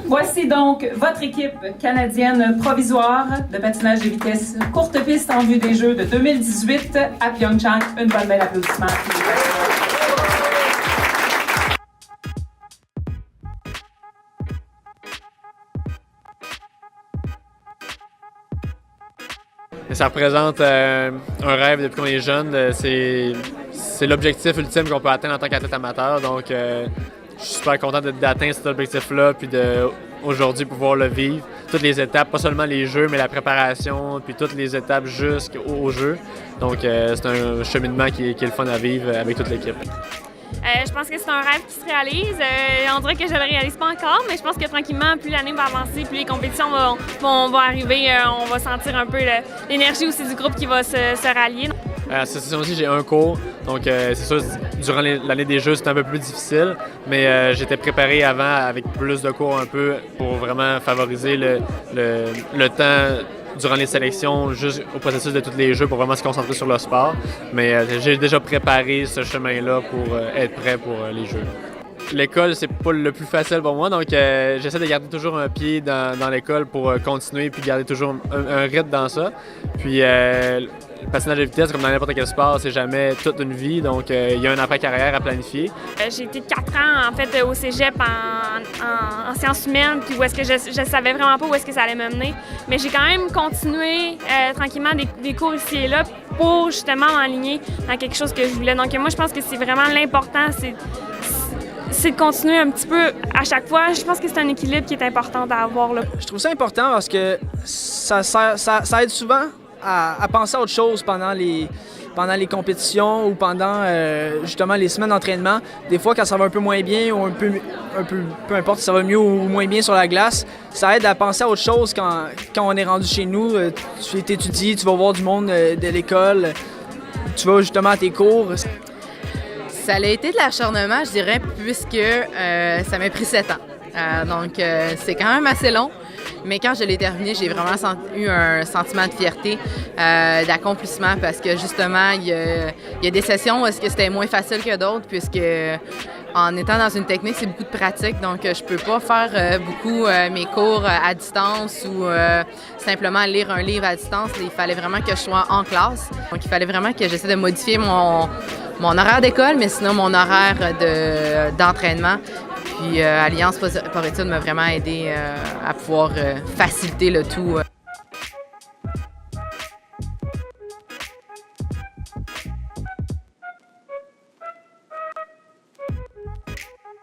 Voici donc votre équipe canadienne provisoire de patinage de vitesse courte piste en vue des Jeux de 2018 à Pyeongchang. Une bonne belle applaudissement. Ça représente un rêve depuis qu'on est jeune. C'est l'objectif ultime qu'on peut atteindre en tant qu'athlète amateur. Donc, je suis super content d'atteindre cet objectif-là, puis d'aujourd'hui pouvoir le vivre. Toutes les étapes, pas seulement les Jeux, mais la préparation, puis toutes les étapes jusqu'aux Jeux. Donc, c'est un cheminement qui est le fun à vivre avec toute l'équipe. Je pense que c'est un rêve qui se réalise. On dirait que je ne le réalise pas encore, mais je pense que tranquillement, plus l'année va avancer, plus les compétitions vont arriver, on va sentir un peu l'énergie aussi du groupe qui va se rallier. À la session aussi, j'ai un cours, donc c'est sûr, durant l'année des Jeux, c'est un peu plus difficile, mais j'étais préparé avant avec plus de cours un peu pour vraiment favoriser le temps durant les sélections, jusqu'au processus de tous les Jeux pour vraiment se concentrer sur le sport. Mais j'ai déjà préparé ce chemin-là pour être prêt pour les Jeux. L'école, c'est pas le plus facile pour moi, donc j'essaie de garder toujours un pied dans l'école pour continuer puis garder toujours un rythme dans ça. Puis le patinage de vitesse, comme dans n'importe quel sport, c'est jamais toute une vie, donc il y a un après-carrière à planifier. J'ai été 4 ans en fait au cégep en sciences humaines, puis où est-ce que je savais vraiment pas où est-ce que ça allait me mener. Mais j'ai quand même continué tranquillement des cours ici et là pour justement m'aligner dans quelque chose que je voulais. Donc moi, je pense que c'est vraiment l'important, c'est de continuer un petit peu à chaque fois. Je pense que c'est un équilibre qui est important à avoir, là. Je trouve ça important parce que ça aide souvent à penser à autre chose pendant les compétitions ou pendant justement les semaines d'entraînement. Des fois, quand ça va un peu moins bien ou peu importe si ça va mieux ou moins bien sur la glace, ça aide à penser à autre chose quand on est rendu chez nous. Tu t'étudies, tu vas voir du monde de l'école, tu vas justement à tes cours. Ça a été de l'acharnement, je dirais, puisque ça m'a pris 7 ans. Donc, c'est quand même assez long. Mais quand je l'ai terminé, j'ai vraiment eu un sentiment de fierté, d'accomplissement, parce que justement, il y a des sessions où est-ce que c'était moins facile que d'autres, puisque en étant dans une technique, c'est beaucoup de pratique. Donc, je peux pas faire beaucoup mes cours à distance ou simplement lire un livre à distance. Il fallait vraiment que je sois en classe. Donc, il fallait vraiment que j'essaie de modifier mon horaire d'école, mais sinon mon horaire d'entraînement. Puis Alliance Sport-Études m'a vraiment aidé à pouvoir faciliter le tout.